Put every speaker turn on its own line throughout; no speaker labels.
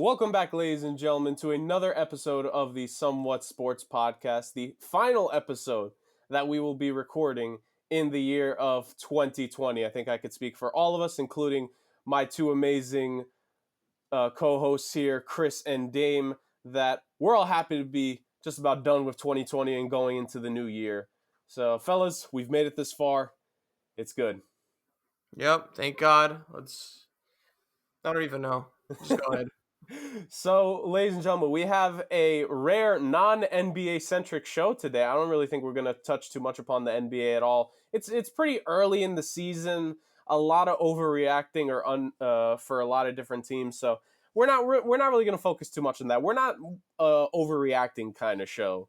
Welcome back, ladies and gentlemen, to another episode of the Somewhat Sports podcast, the final episode that we will be recording in the year of 2020. I think I could speak for all of us, including my two amazing co-hosts here, Chris and Dame, that we're all happy to be just about done with 2020 and going into the new year. So, fellas, we've made it this far. It's good.
Yep, thank God. I don't even know. Just go ahead.
So, ladies and gentlemen, we have a rare non-NBA centric show today. I don't really think we're going to touch too much upon the NBA at all. It's pretty early in the season, a lot of overreacting for a lot of different teams. So we're not really going to focus too much on that. We're not overreacting kind of show.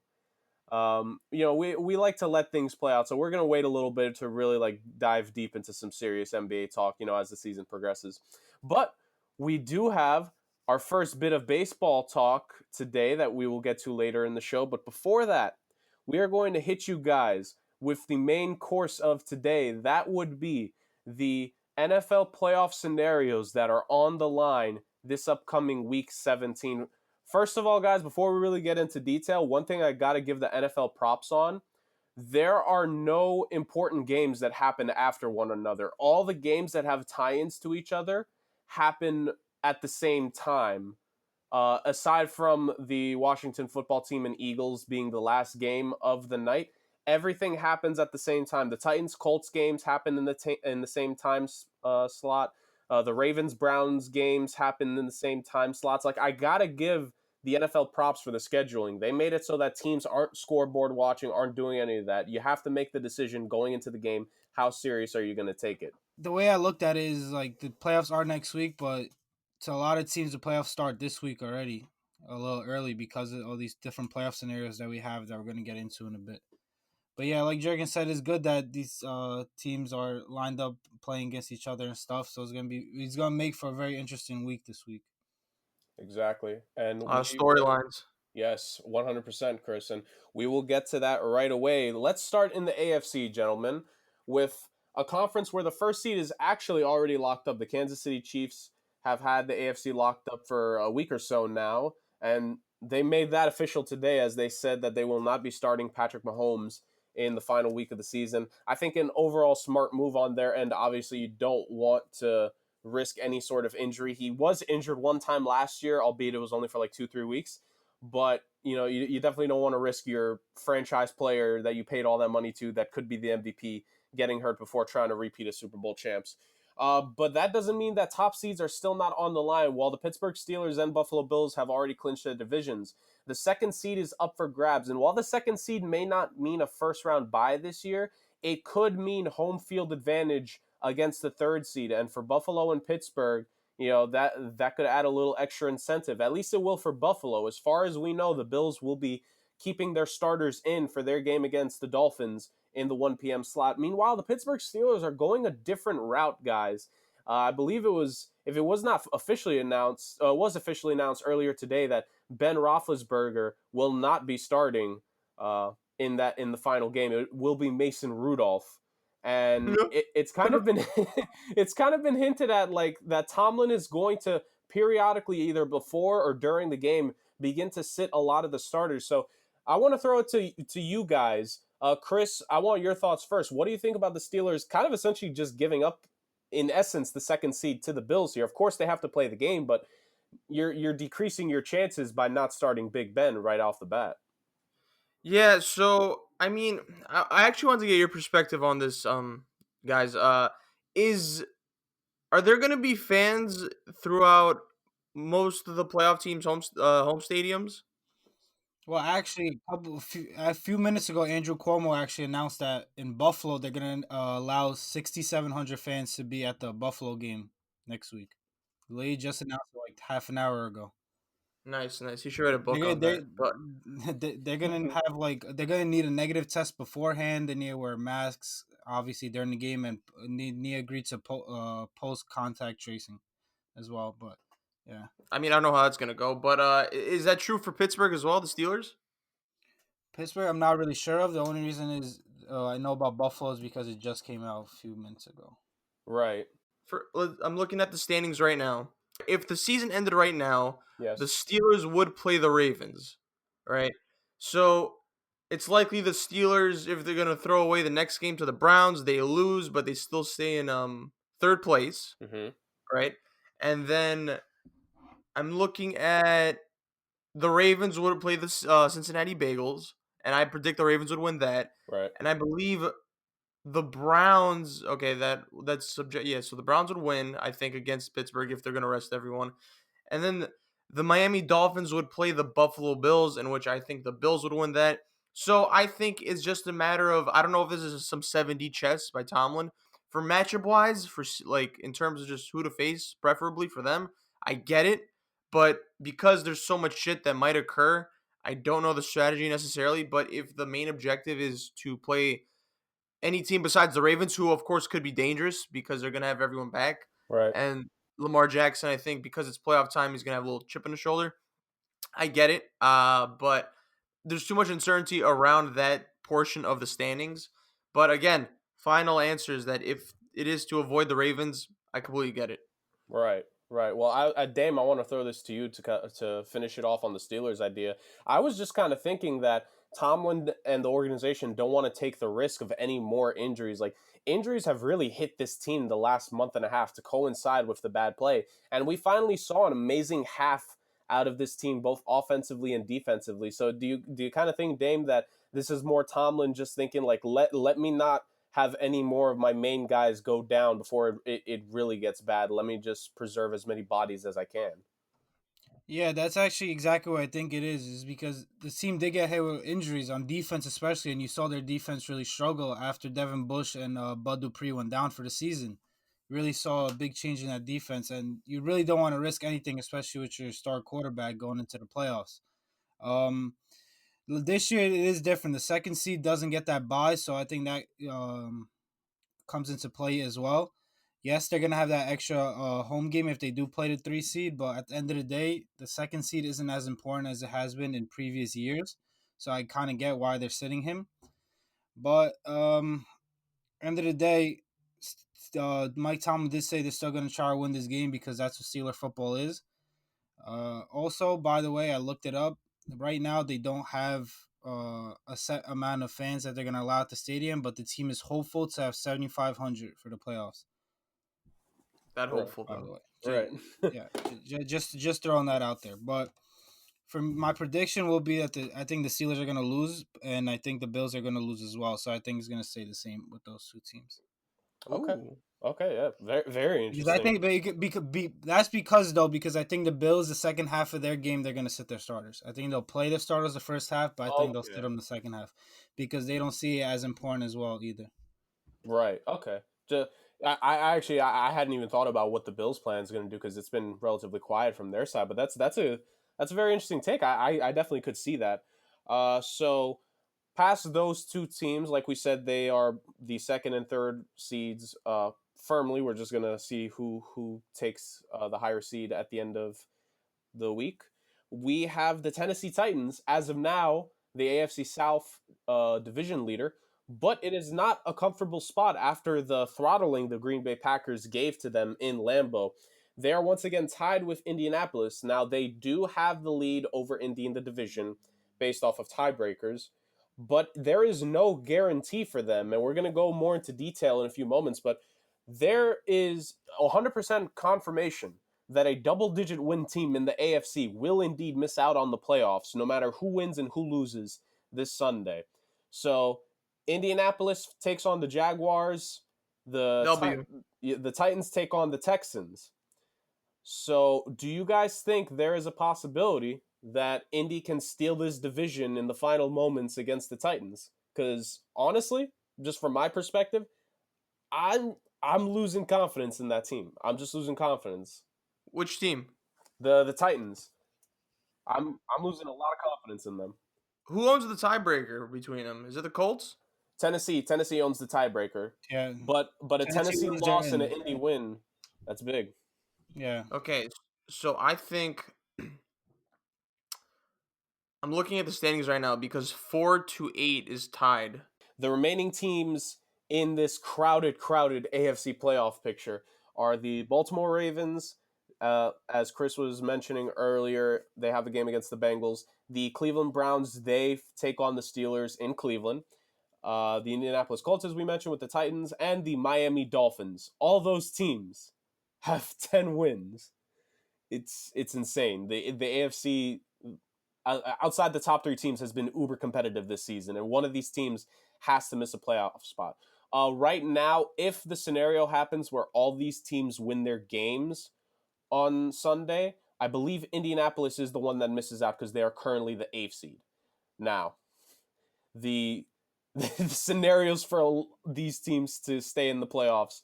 We like to let things play out. So we're going to wait a little bit to really dive deep into some serious NBA talk, as the season progresses. But we do have our first bit of baseball talk today that we will get to later in the show. But before that, we are going to hit you guys with the main course of today. That would be the NFL playoff scenarios that are on the line this upcoming Week 17. First of all, guys, before we really get into detail, one thing I got to give the NFL props on, there are no important games that happen after one another. All the games that have tie-ins to each other happen at the same time, aside from the Washington football team and Eagles being the last game of the night. Everything happens at the same time. The Titans-Colts games happen in the same time slot. The Ravens-Browns games happen in the same time slots. I gotta give the NFL props for the scheduling. They made it so that teams aren't scoreboard watching, aren't doing any of that. You have to make the decision going into the game. How serious are you going to take it?
The way I looked at it is the playoffs are next week, but to a lot of teams, the playoffs start this week already, a little early because of all these different playoff scenarios that we have that we're going to get into in a bit. But yeah, like Jurgen said, it's good that these teams are lined up playing against each other and stuff. So it's gonna make for a very interesting week this week.
Exactly, and
storylines.
Yes, 100%, Chris, and we will get to that right away. Let's start in the AFC, gentlemen, with a conference where the first seed is actually already locked up. The Kansas City Chiefs have had the AFC locked up for a week or so now, and they made that official today as they said that they will not be starting Patrick Mahomes in the final week of the season. I think an overall smart move on their end. Obviously, you don't want to risk any sort of injury. He was injured one time last year, albeit it was only for 2-3 weeks. But, you definitely don't want to risk your franchise player that you paid all that money to that could be the MVP getting hurt before trying to repeat as Super Bowl champs. But that doesn't mean that top seeds are still not on the line. While the Pittsburgh Steelers and Buffalo Bills have already clinched their divisions, the second seed is up for grabs. And while the second seed may not mean a first-round bye this year, it could mean home field advantage against the third seed. And for Buffalo and Pittsburgh, that could add a little extra incentive. At least it will for Buffalo. As far as we know, the Bills will be keeping their starters in for their game against the Dolphins in the 1 p.m. slot. Meanwhile, the Pittsburgh Steelers are going a different route, guys. I believe if it was not officially announced, was officially announced earlier today that Ben Roethlisberger will not be starting in the final game. It will be Mason Rudolph. And it's kind of been hinted at that Tomlin is going to periodically, either before or during the game, begin to sit a lot of the starters. So I want to throw it to you guys. Chris, I want your thoughts first. What do you think about the Steelers kind of essentially just giving up, in essence, the second seed to the Bills here? Of course, they have to play the game, but you're decreasing your chances by not starting Big Ben right off the bat.
Yeah, so I mean, I actually want to get your perspective on this, guys. Are there going to be fans throughout most of the playoff teams' home stadiums?
Well, actually, a few minutes ago, Andrew Cuomo actually announced that in Buffalo they're gonna allow 6,700 fans to be at the Buffalo game next week. They just announced it half an hour ago.
Nice. You should write a book
They're,
on that. But
they're gonna have they're gonna need a negative test beforehand. They need to wear masks, obviously during the game, and need to agree to post contact tracing as well. But yeah,
I mean, I don't know how that's gonna go. But is that true for Pittsburgh as well? The Steelers?
Pittsburgh, I'm not really sure of. The only reason is I know about Buffalo is because it just came out a few minutes ago.
Right.
I'm looking at the standings right now. If the season ended right now, the
Yes.
Steelers would play the Ravens, right? So it's likely the Steelers, if they're gonna throw away the next game to the Browns, they lose, but they still stay in third place,
Mm-hmm.
right? And then I'm looking at the Ravens would play the Cincinnati Bengals, and I predict the Ravens would win that.
Right.
And I believe the Browns. Okay, that's subject. Yeah, so the Browns would win, I think, against Pittsburgh if they're gonna rest everyone. And then the Miami Dolphins would play the Buffalo Bills, in which I think the Bills would win that. So I think it's just a matter of, I don't know if this is some 7D chess by Tomlin for matchup wise, for like in terms of just who to face, preferably for them. I get it, but because there's so much shit that might occur, I don't know the strategy necessarily. But if the main objective is to play any team besides the Ravens, who of course could be dangerous because they're gonna have everyone back,
Right.
and Lamar Jackson, I think because it's playoff time, he's gonna have a little chip on his shoulder. I get it, but there's too much uncertainty around that portion of the standings. But again, final answer is that if it is to avoid the Ravens, I completely get it.
Right, right. Well, Dame, I want to throw this to you to finish it off on the Steelers idea. I was just kind of thinking that Tomlin and the organization don't want to take the risk of any more injuries. Like injuries have really hit this team the last month and a half to coincide with the bad play, and we finally saw an amazing half out of this team, both offensively and defensively. So, do you kind of think, Dame, that this is more Tomlin just thinking like let me not have any more of my main guys go down before it really gets bad. Let me just preserve as many bodies as I can.
Yeah, that's actually exactly what I think it is because the team did get hit with injuries on defense, especially, and you saw their defense really struggle after Devin Bush and Bud Dupree went down for the season. You really saw a big change in that defense, and you really don't want to risk anything, especially with your star quarterback going into the playoffs. Um, this year it is different. The second seed doesn't get that bye, so I think that comes into play as well. Yes, they're gonna have that extra home game if they do play the 3 seed, but at the end of the day, the second seed isn't as important as it has been in previous years. So I kind of get why they're sitting him. But end of the day, Mike Tomlin did say they're still gonna try to win this game because that's what Steeler football is. Also, by the way, I looked it up. Right now, they don't have a set amount of fans that they're going to allow at the stadium, but the team is hopeful to have 7,500 for the playoffs.
That
Right,
hopeful
By the
though.
way,
right,
yeah, just throwing that out there. But for my prediction will be that I think the Steelers are going to lose, and I think the Bills are going to lose as well. So I think it's going to stay the same with those two teams.
okay,
Ooh,
okay, yeah, very, very
Because I
interesting.
think that's because I think the Bills the second half of their game they're gonna sit their starters. I think they'll play their starters the first half, but I think they'll sit
Okay,
them the second half because they don't see it as important as well either.
right, okay. Just, I actually I hadn't even thought about what the Bills' plan is going to do because it's been relatively quiet from their side. But that's a very interesting take. I definitely could see that. So past those two teams, like we said, they are the second and third seeds firmly. We're just gonna see who takes the higher seed at the end of the week. We have the Tennessee Titans as of now, the AFC South division leader, but it is not a comfortable spot after the throttling the Green Bay Packers gave to them in Lambeau. They are once again tied with Indianapolis. Now they do have the lead over Indy in the division based off of tiebreakers, but there is no guarantee for them. And we're going to go more into detail in a few moments, but there is 100% confirmation that a double-digit win team in the AFC will indeed miss out on the playoffs, no matter who wins and who loses this Sunday. So Indianapolis takes on the Jaguars.
W.
The Titans take on the Texans. So, do you guys think there is a possibility that Indy can steal this division in the final moments against the Titans? Because honestly, just from my perspective, I'm losing confidence in that team. I'm just losing confidence.
Which team?
The Titans. I'm losing a lot of confidence in them.
Who owns the tiebreaker between them? Is it the Colts?
Tennessee owns the tiebreaker,
Yeah,
but a
Tennessee
Tennessee
wins their
loss and an
end.
Indy win, that's big.
Yeah,
Okay, so I think I'm looking at the standings right now because 4-8 is tied.
The remaining teams in this crowded AFC playoff picture are the Baltimore Ravens, As Chris was mentioning earlier, they have a game against the Bengals. The Cleveland Browns, they take on the Steelers in Cleveland. The Indianapolis Colts, as we mentioned, with the Titans, and the Miami Dolphins. All those teams have 10 wins. It's insane. The AFC outside the top 3 teams has been uber competitive this season, and one of these teams has to miss a playoff spot. Right now, if the scenario happens where all these teams win their games on Sunday, I believe Indianapolis is the one that misses out because they are currently the 8th seed. Now, the the scenarios for these teams to stay in the playoffs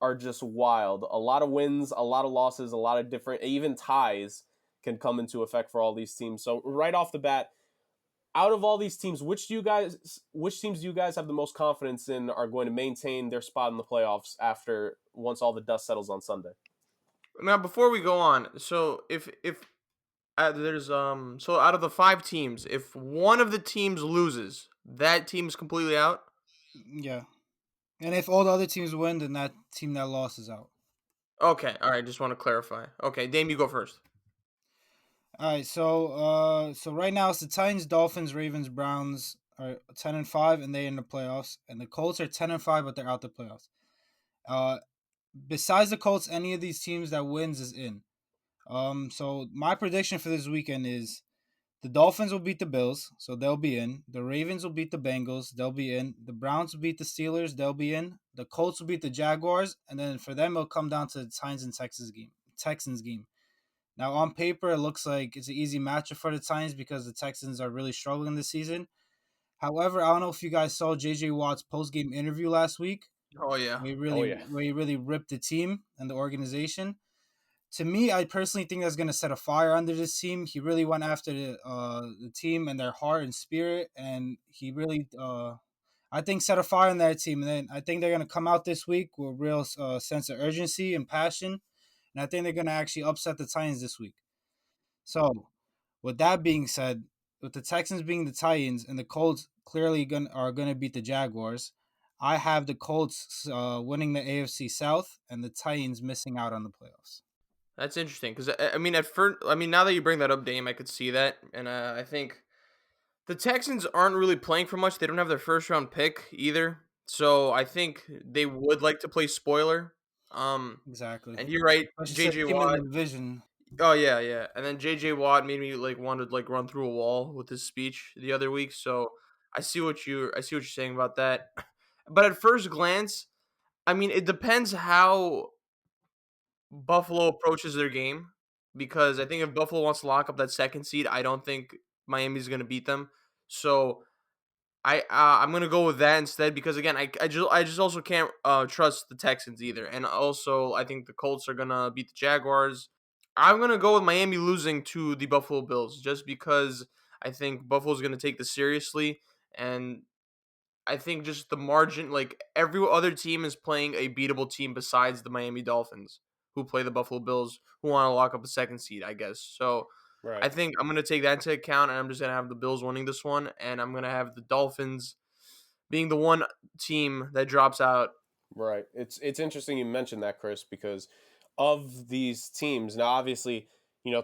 are just wild. A lot of wins, a lot of losses, a lot of different, even ties can come into effect for all these teams. So right off the bat, out of all these teams, which teams do you guys have the most confidence in are going to maintain their spot in the playoffs after once all the dust settles on Sunday?
Now, before we go on, so if there's so out of the 5 teams, if one of the teams loses, that team's completely out.
Yeah. And if all the other teams win, then that team that lost is out.
Okay, all right. Just want to clarify. Okay, Dame, you go first.
All right, so right now it's the Titans, Dolphins, Ravens, Browns are 10-5, and they're in the playoffs, and the Colts are 10-5, but they're out the playoffs. Besides the Colts, any of these teams that wins is in. So my prediction for this weekend is the Dolphins will beat the Bills, so they'll be in. The Ravens will beat the Bengals, they'll be in. The Browns will beat the Steelers, they'll be in. The Colts will beat the Jaguars, and then for them it'll come down to the Titans and Texans game. Now, on paper, it looks like it's an easy matchup for the Titans because the Texans are really struggling this season. However, I don't know if you guys saw J.J. Watt's post-game interview last week,
Oh yeah.
where he really ripped the team and the organization. To me, I personally think that's going to set a fire under this team. He really went after the team and their heart and spirit, and he really, I think, set a fire in that team. And then I think they're going to come out this week with a real sense of urgency and passion. And I think they're going to actually upset the Titans this week. So, with that being said, with the Texans being the Titans and the Colts clearly are going to beat the Jaguars, I have the Colts winning the AFC South and the Titans missing out on the playoffs.
That's interesting because I mean, at first, I mean, now that you bring that up, Dame, I could see that, and I think the Texans aren't really playing for much. They don't have their first round pick either, so I think they would like to play spoiler.
Exactly.
And you're right,
Especially
JJ
team in
Watt.
the division.
Oh yeah, yeah. And then JJ Watt made me like want to like run through a wall with his speech the other week. So I see what you're saying about that. But at first glance, I mean, it depends how Buffalo approaches their game, because I think if Buffalo wants to lock up that second seed, I don't think Miami's going to beat them. So I'm gonna go with that instead, because again I just also can't trust the Texans either, and also I think the Colts are gonna beat the Jaguars. I'm gonna go with Miami losing to the Buffalo Bills just because I think Buffalo's gonna take this seriously, and I think just the margin, like every other team is playing a beatable team besides the Miami Dolphins, who play the Buffalo Bills, who want to lock up a second seed, I guess. So
Right.
I think I'm going to take that into account, and I'm just going to have the Bills winning this one, and I'm going to have the Dolphins being the one team that drops out.
Right. It's interesting you mentioned that, Chris, because of these teams. Now, obviously,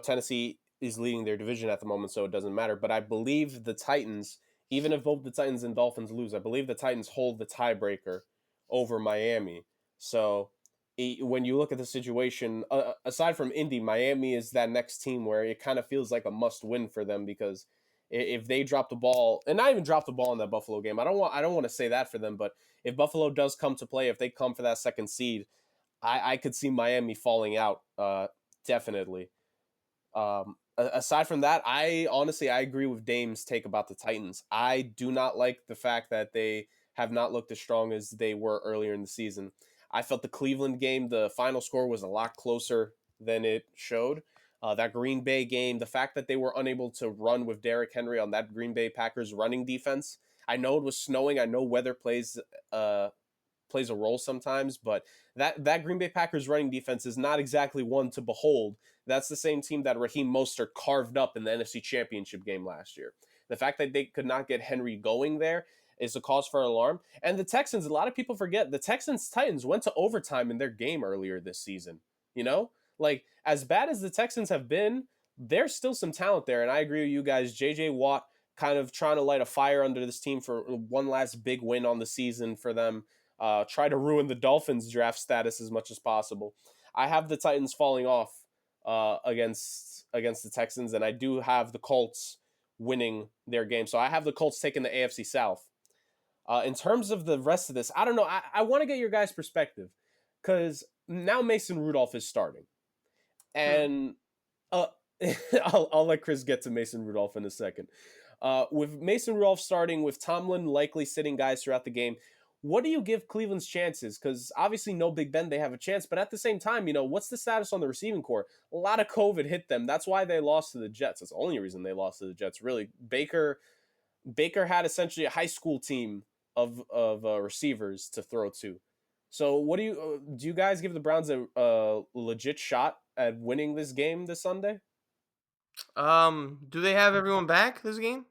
Tennessee is leading their division at the moment, so it doesn't matter. But I believe the Titans, even if both the Titans and Dolphins lose, I believe the Titans hold the tiebreaker over Miami. So when you look at the situation, aside from Indy, Miami is that next team where it kind of feels like a must-win for them, because if they drop the ball, and not even drop the ball in that Buffalo game, I don't want to say that for them, but if Buffalo does come to play, if they come for that second seed, I could see Miami falling out, definitely. Aside from that, I agree with Dame's take about the Titans. I do not like the fact that they have not looked as strong as they were earlier in the season. I felt the Cleveland game, the final score was a lot closer than it showed. That Green Bay game, the fact that they were unable to run with Derrick Henry on that Green Bay Packers running defense. I know it was snowing. I know weather plays a role sometimes, but that Green Bay Packers running defense is not exactly one to behold. That's the same team that Raheem Mostert carved up in the NFC Championship game last year. The fact that they could not get Henry going there is a cause for alarm. And the Texans, a lot of people forget, the Texans-Titans went to overtime in their game earlier this season. Like, as bad as the Texans have been, there's still some talent there. And I agree with you guys. JJ Watt kind of trying to light a fire under this team for one last big win on the season for them. Try to ruin the Dolphins' draft status as much as possible. I have the Titans falling off against the Texans, and I do have the Colts winning their game. So I have the Colts taking the AFC South. In terms of the rest of this, I don't know. I want to get your guys' perspective because now Mason Rudolph is starting. And uh, I'll let Chris get to Mason Rudolph in a second. With Mason Rudolph starting, with Tomlin likely sitting guys throughout the game, what do you give Cleveland's chances? Because obviously, no Big Ben, they have a chance. But at the same time, what's the status on the receiving core? A lot of COVID hit them. That's why they lost to the Jets. That's the only reason they lost to the Jets. Really, Baker had essentially a high school team of receivers to throw to. So, what do you guys give the Browns a legit shot at winning this game this Sunday?
Do they have everyone back this game?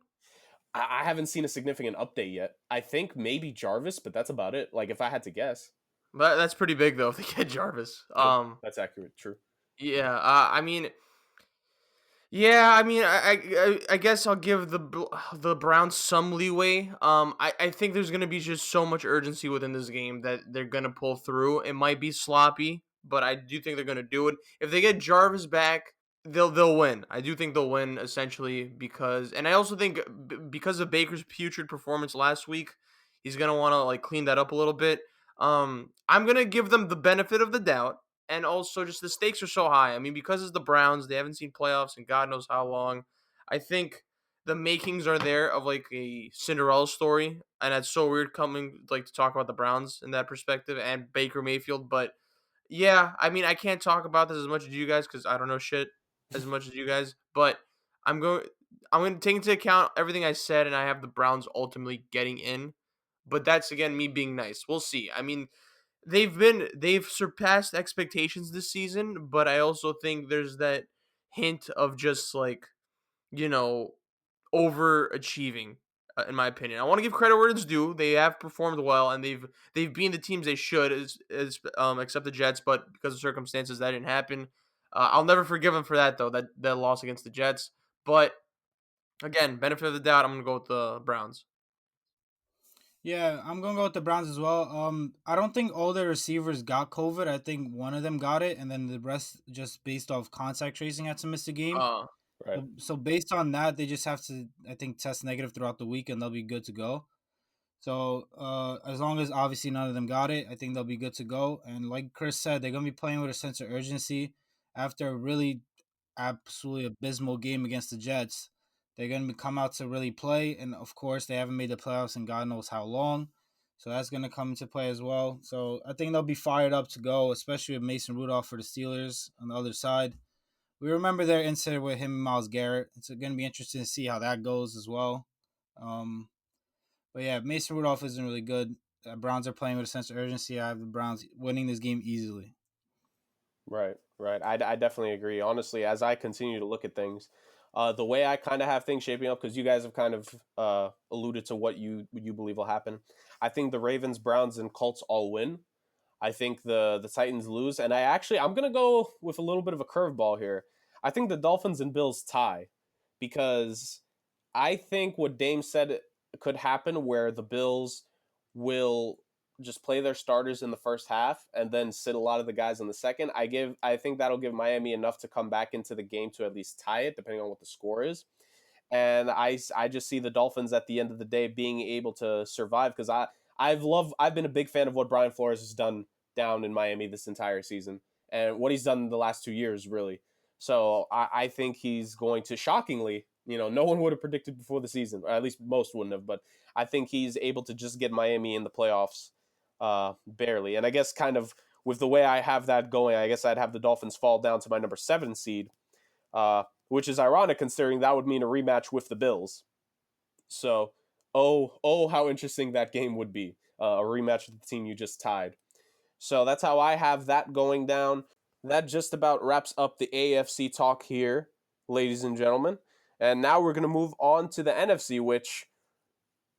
I haven't seen a significant update yet. I think maybe Jarvis, but that's about it. Like, if I had to guess.
But that's pretty big though if they get Jarvis.
That's accurate. True.
Yeah. I mean, yeah. I mean, I guess I'll give the Browns some leeway. I think there's gonna be just so much urgency within this game that they're gonna pull through. It might be sloppy, but I do think they're gonna do it. If they get Jarvis back, they'll win. I do think they'll win essentially because, and I also think because of Baker's putrid performance last week, he's gonna want to like clean that up a little bit. I'm gonna give them the benefit of the doubt, and also just the stakes are so high. I mean, because it's the Browns, they haven't seen playoffs in God knows how long. I think the makings are there of like a Cinderella story, and that's so weird coming like to talk about the Browns in that perspective and Baker Mayfield, but yeah, I mean, I can't talk about this as much as you guys because I don't know shit as much as you guys, but I'm going I'm going to take into account everything I said, and I have the Browns ultimately getting in. But that's again me being nice. We'll see. I mean, they've surpassed expectations this season, but I also think there's that hint of just like, you know, overachieving, in my opinion. I want to give credit where it's due. They have performed well, and they've been the teams they should, except the Jets. But because of circumstances, that didn't happen. I'll never forgive them for that, though. That loss against the Jets. But again, benefit of the doubt, I'm gonna go with the Browns.
Yeah, I'm gonna go with the Browns as well. I don't think all the receivers got COVID. I think one of them got it, and then the rest just based off contact tracing had to miss the game.
Right.
So based on that, they just have to, I think, test negative throughout the week, and they'll be good to go. So as long as obviously none of them got it, I think they'll be good to go. And like Chris said, they're gonna be playing with a sense of urgency after a really absolutely abysmal game against the Jets. They're going to come out to really play, and of course, they haven't made the playoffs in God knows how long, so that's going to come into play as well. So I think they'll be fired up to go, especially with Mason Rudolph for the Steelers on the other side. We remember their incident with him and Myles Garrett. It's going to be interesting to see how that goes as well. But yeah, Mason Rudolph isn't really good. Browns are playing with a sense of urgency. I have the Browns winning this game easily.
Right. I definitely agree. Honestly, as I continue to look at things, the way I kind of have things shaping up, because you guys have kind of alluded to what you believe will happen. I think the Ravens, Browns, and Colts all win. I think the Titans lose, and I'm gonna go with a little bit of a curveball here. I think the Dolphins and Bills tie, because I think what Dame said could happen, where the Bills will just play their starters in the first half and then sit a lot of the guys in the second. I think that'll give Miami enough to come back into the game to at least tie it, depending on what the score is. And I just see the Dolphins at the end of the day being able to survive, because I've been a big fan of what Brian Flores has done down in Miami this entire season and what he's done in the last 2 years, really. So I think he's going to, shockingly, no one would have predicted before the season, or at least most wouldn't have, but I think he's able to just get Miami in the playoffs barely. And I guess kind of with the way I have that going, I guess I'd have the Dolphins fall down to my number 7 seed, which is ironic considering that would mean a rematch with the Bills. So, how interesting that game would be, a rematch with the team you just tied. So that's how I have that going down. That just about wraps up the AFC talk here, ladies and gentlemen. And now we're going to move on to the NFC, which,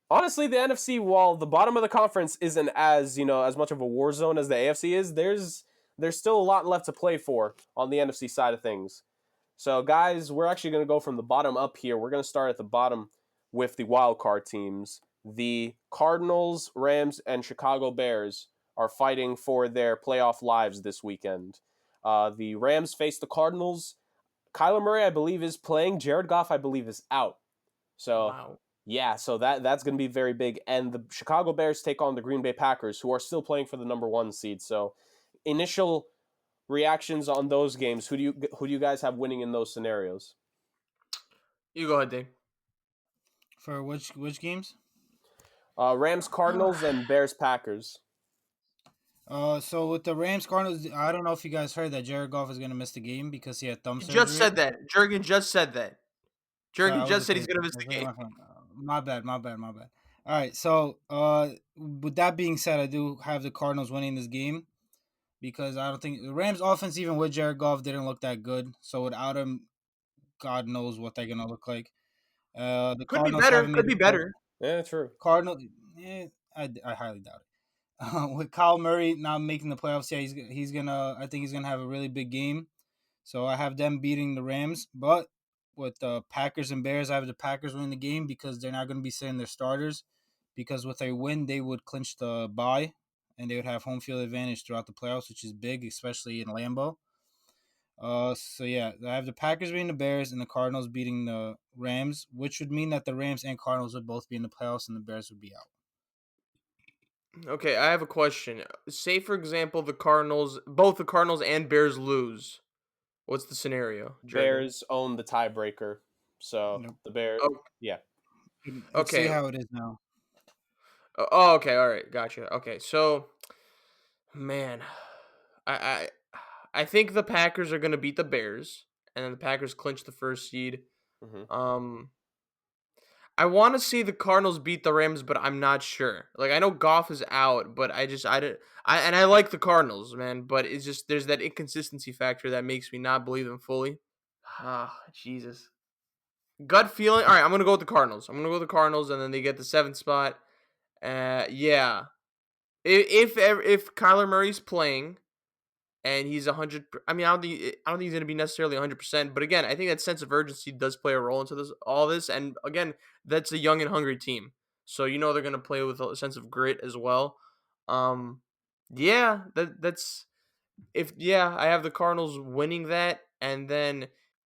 honestly, the NFC, while the bottom of the conference isn't as much of a war zone as the AFC is, there's there's still a lot left to play for on the NFC side of things. So, guys, we're actually going to go from the bottom up here. We're going to start at the bottom with the wild card teams. The Cardinals, Rams, and Chicago Bears are fighting for their playoff lives this weekend. The Rams face the Cardinals. Kyler Murray, I believe, is playing. Jared Goff, I believe, is out. So,
Wow.
yeah, so that's going to be very big. And the Chicago Bears take on the Green Bay Packers, who are still playing for the number 1 seed. So, initial reactions on those games. Who do you guys have winning in those scenarios?
You go ahead, Dave.
For which games?
Rams, Cardinals, and Bears, Packers.
So with the Rams Cardinals, I don't know if you guys heard that Jared Goff is gonna miss the game because he had thumb
He
surgery.
just said that. Jurgen just said that.
Sorry,
Jurgen
I
just
was
said he's
okay.
gonna miss
I was
the
looking
game.
at my phone. My bad. All right. So with that being said, I do have the Cardinals winning this game because I don't think the Rams offense, even with Jared Goff, didn't look that good. So without him, God knows what they're gonna look like. The
Could be
Cardinals
better.
haven't made
Could be
the play.
better.
Yeah, true.
Cardinal, I highly doubt it. With Kyle Murray not making the playoffs, yeah, he's gonna. I think he's gonna have a really big game. So I have them beating the Rams, but with the Packers and Bears, I have the Packers winning the game because they're not going to be sitting their starters. Because with a win, they would clinch the bye, and they would have home field advantage throughout the playoffs, which is big, especially in Lambeau. So yeah, I have the Packers beating the Bears and the Cardinals beating the Rams, which would mean that the Rams and Cardinals would both be in the playoffs and the Bears would be out.
Okay, I have a question. Say, for example, both the Cardinals and Bears lose. What's the scenario, Jurgen?
Bears own the tiebreaker. So
Nope.
the Bears,
Oh,
yeah.
Let's see
okay.
how it is now.
Oh, okay. All right. Gotcha. Okay. So, man, I I, I think the Packers are gonna beat the Bears, and then the Packers clinch the first seed.
Mm-hmm.
Um, I want to see the Cardinals beat the Rams, but I'm not sure. Like I know Goff is out, but I like the Cardinals, man. But it's just there's that inconsistency factor that makes me not believe them fully. Ah, Jesus. Gut feeling. All right, I'm gonna go with the Cardinals. And then they get the 7th spot. Yeah. If Kyler Murray's playing and he's 100, I mean, I don't think he's gonna be necessarily 100%. But again, I think that sense of urgency does play a role into all this. And again, that's a young and hungry team, so they're gonna play with a sense of grit as well. Yeah, that's if yeah, I have the Cardinals winning that, and then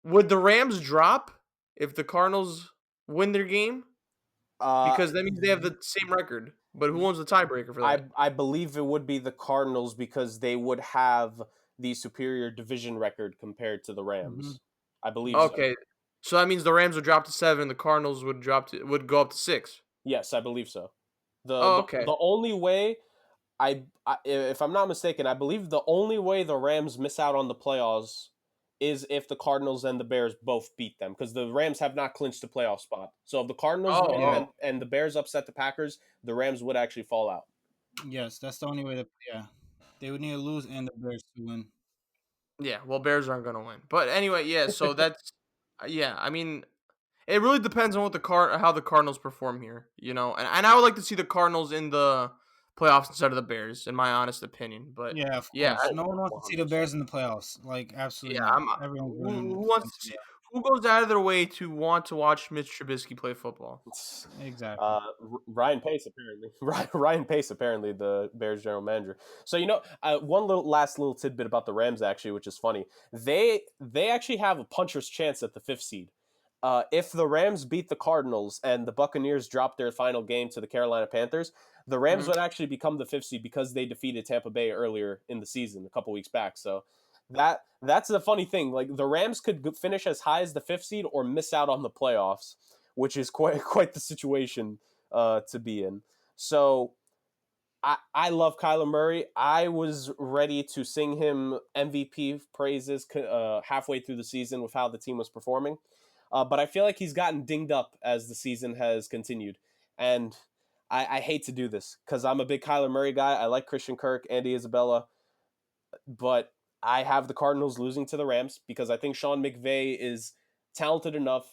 would the Rams drop if the Cardinals win their game?
Uh,
Because that means they have the same record. But who owns the tiebreaker for that?
I believe it would be the Cardinals because they would have the superior division record compared to the
Mm-hmm.
Rams. I believe so.
Okay, so that means the Rams would drop to 7, the Cardinals would go up to 6.
Yes, I believe so. The
Oh,
the,
okay.
the only way if I'm not mistaken, I believe the only way the Rams miss out on the playoffs is if the Cardinals and the Bears both beat them because the Rams have not clinched the playoff spot. So if the Cardinals
Oh,
win
Yeah.
and the Bears upset the Packers, the Rams would actually fall out.
Yes, that's the only way that. Yeah, they would need to lose and the Bears to win.
yeah. Well, Bears aren't gonna win. But anyway, yeah. So that's yeah. I mean, it really depends on what how the Cardinals perform here, and I would like to see the Cardinals in the playoffs instead of the Bears, in my honest opinion. But
Yeah, of
yeah,
course. No one wants to see the
100%.
Bears in the playoffs. Like, absolutely
yeah.
not.
I'm
Everyone's
who
running.
wants to see, who goes out of their way to want to watch Mitch Trubisky play football?
Exactly.
Ryan Pace apparently. Ryan Pace apparently the Bears general manager. So one last little tidbit about the Rams actually, which is funny. They actually have a puncher's chance at the 5th seed. If the Rams beat the Cardinals and the Buccaneers drop their final game to the Carolina Panthers, the Rams would actually become the 5th seed because they defeated Tampa Bay earlier in the season, a couple weeks back. So that's the funny thing. Like the Rams could finish as high as the 5th seed or miss out on the playoffs, which is quite the situation to be in. So I love Kyler Murray. I was ready to sing him MVP praises halfway through the season with how the team was performing. But I feel like he's gotten dinged up as the season has continued. And I hate to do this because I'm a big Kyler Murray guy. I like Christian Kirk, Andy Isabella. But I have the Cardinals losing to the Rams because I think Sean McVay is talented enough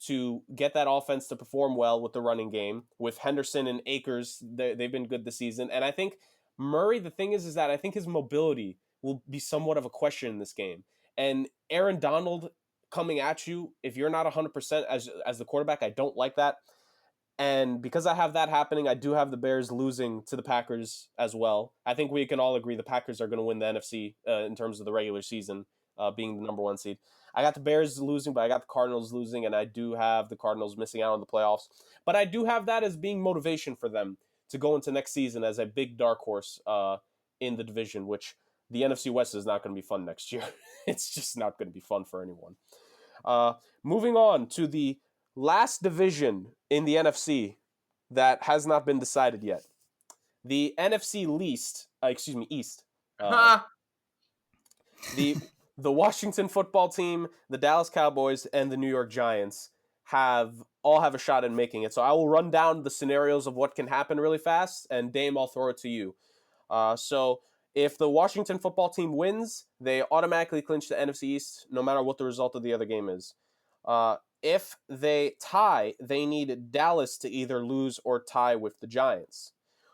to get that offense to perform well with the running game. With Henderson and Akers, they've been good this season. And I think Murray, the thing is that I think his mobility will be somewhat of a question in this game. And Aaron Donald coming at you, if you're not 100% as the quarterback, I don't like that. And because I have that happening, I do have the Bears losing to the Packers as well. I think we can all agree the Packers are going to win the NFC in terms of the regular season, being the number 1 seed. I got the Bears losing, but I got the Cardinals losing, and I do have the Cardinals missing out on the playoffs. But I do have that as being motivation for them to go into next season as a big dark horse in the division, which the NFC West is not going to be fun next year. It's just not going to be fun for anyone. Moving on to the last division in the NFC that has not been decided yet. The NFC East. The Washington football team, the Dallas Cowboys, and the New York Giants all have a shot in making it. So I will run down the scenarios of what can happen really fast, and Dame, I'll throw it to you. So if the Washington football team wins, they automatically clinch the NFC East, no matter what the result of the other game is. If they tie, they need Dallas to either lose or tie with the Giants.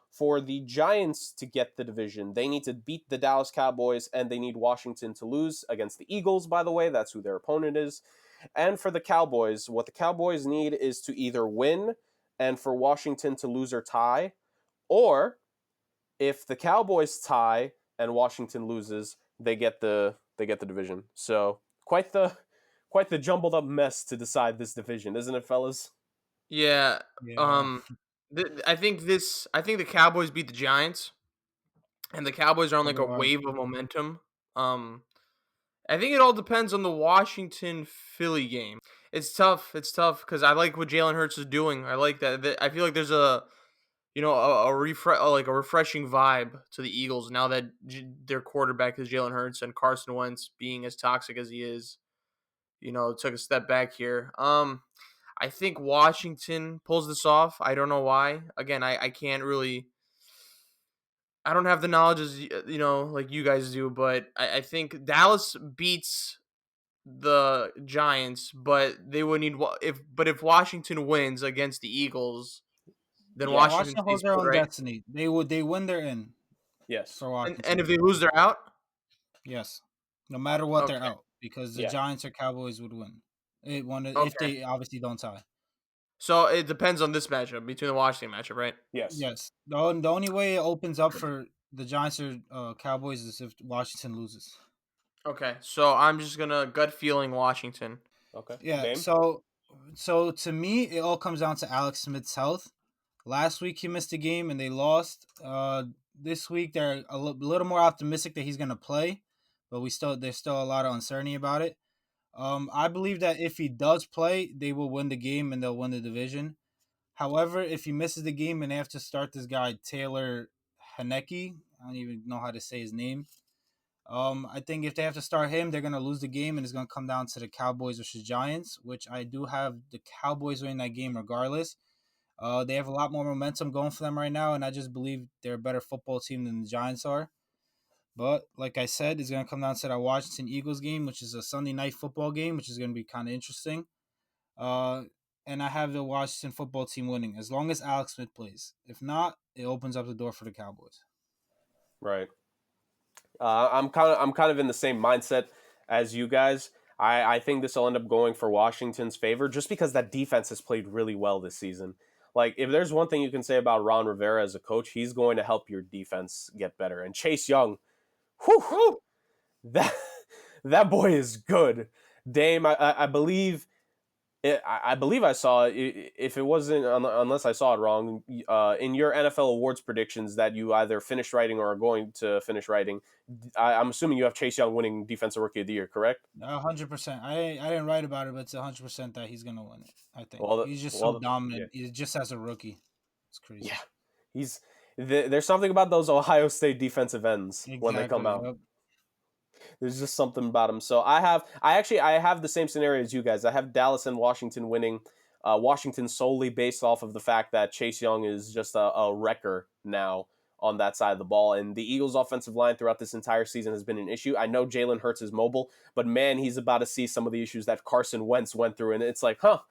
For the Giants to get the division, they need to beat the Dallas Cowboys, and they need Washington to lose against the Eagles, by the way. That's who their opponent is. And for the Cowboys, what the Cowboys need is to either win and for Washington to lose or tie, or if the Cowboys tie and Washington loses, they get the division. So quite the jumbled up mess to decide this division, isn't it, fellas?
Yeah.
Yeah.
I think the Cowboys beat the Giants, and the Cowboys are on like a wave of momentum. I think it all depends on the Washington Philly game. It's tough. It's tough because I like what Jalen Hurts is doing. I like that. I feel like there's a refreshing vibe to the Eagles now that their quarterback is Jalen Hurts, and Carson Wentz, being as toxic as he is, took a step back here. I think Washington pulls this off. I don't know why. Again, I can't really. I don't have the knowledge as like you guys do, but I think Dallas beats the Giants, but they would need if Washington wins against the Eagles, then
Yeah.
Washington
Washington
stays
holds their
put,
own
right?
destiny. They win, they're in
Yes.
for
And
Washington.
if they lose, they're out.
Yes, no matter what, they're
Okay.
out because the
Yeah.
Giants or Cowboys would win. If
Okay.
they obviously don't tie.
So it depends on this matchup between the Washington matchup, right?
Yes.
Yes, the only way it opens up for the Giants or Cowboys is if Washington loses.
Okay. So I'm just gonna gut feeling Washington.
Okay.
Yeah,
Dame?
so to me, it all comes down to Alex Smith's health. Last week he missed a game and they lost. This week they're a little more optimistic that he's gonna play, but there's still a lot of uncertainty about it. I believe that if he does play, they will win the game and they'll win the division. However, if he misses the game and they have to start this guy Taylor Haneke, I don't even know how to say his name. I think if they have to start him, they're gonna lose the game, and it's gonna come down to the Cowboys versus Giants, which I do have the Cowboys winning that game regardless. They have a lot more momentum going for them right now, and I just believe they're a better football team than the Giants are. But like I said, it's gonna come down to that Washington Eagles game, which is a Sunday night football game, which is gonna be kind of interesting. Uh, and I have the Washington football team winning as long as Alex Smith plays. If not, it opens up the door for the Cowboys.
Right. I'm kind of in the same mindset as you guys. I think this will end up going for Washington's favor just because that defense has played really well this season. Like, if there's one thing you can say about Ron Rivera as a coach, he's going to help your defense get better. And Chase Young, whew, that that boy is good. Dame, I believe I believe I saw it. If it wasn't, unless I saw it wrong, in your NFL awards predictions that you either finished writing or are going to finish writing, I'm assuming you have Chase Young winning Defensive Rookie of the Year, correct?
100%. I didn't write about it, but it's 100% that he's gonna win it. I think
Well,
he's just so
well, yeah,
dominant. He's just as a rookie. It's crazy.
yeah. There's something about those Ohio State defensive ends when they come
Exactly.
out.
Yep.
There's just something about him. So I have the same scenario as you guys. I have Dallas and Washington winning. Washington solely based off of the fact that Chase Young is just a wrecker now on that side of the ball. And the Eagles' offensive line throughout this entire season has been an issue. I know Jalen Hurts is mobile, but man, he's about to see some of the issues that Carson Wentz went through. And it's like, I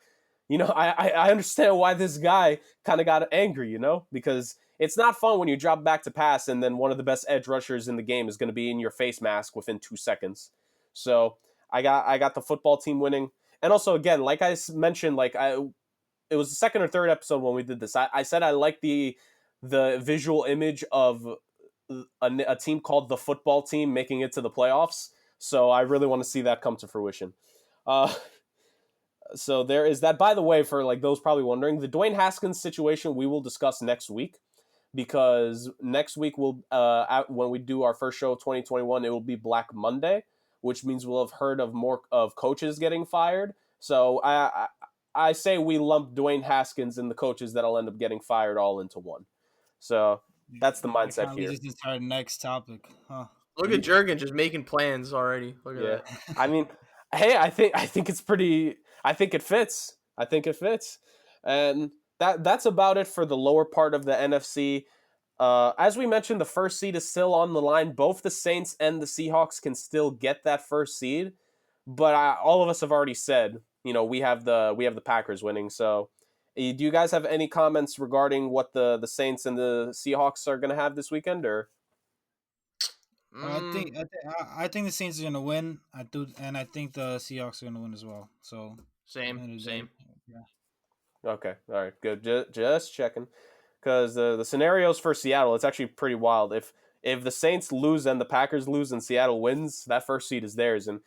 understand why this guy kind of got angry, because it's not fun when you drop back to pass and then one of the best edge rushers in the game is going to be in your face mask within 2 seconds. So I got the football team winning. And also, again, like I mentioned, it was the second or third episode when we did this. I said I like the visual image of a team called the football team making it to the playoffs. So I really want to see that come to fruition. Uh, so there is that. By the way, for like those probably wondering, the Dwayne Haskins situation we will discuss next week, because next week when we do our first show of 2021, it will be Black Monday, which means we'll have heard of more of coaches getting fired. So I say we lump Dwayne Haskins and the coaches that'll end up getting fired all into one. So that's the
That
mindset
kind of
here.
leads us into our next topic, huh?
Look at Jurgen just making plans already. Look at
Yeah,
that.
I mean, hey, I think it's pretty. I think it fits. I think it fits, and that's about it for the lower part of the NFC. As we mentioned, the first seed is still on the line. Both the Saints and the Seahawks can still get that first seed, but all of us have already said, we have the Packers winning. So, do you guys have any comments regarding what the Saints and the Seahawks are going to have this weekend, or?
I
Mm,
think I, th- I think the Saints are gonna win. I do, and I think the Seahawks are gonna win as well. So, at the
same,
end of the day,
same.
yeah.
Okay, all right, good. Just checking, because the scenarios for Seattle, it's actually pretty wild. If the Saints lose and the Packers lose and Seattle wins, that first seed is theirs. And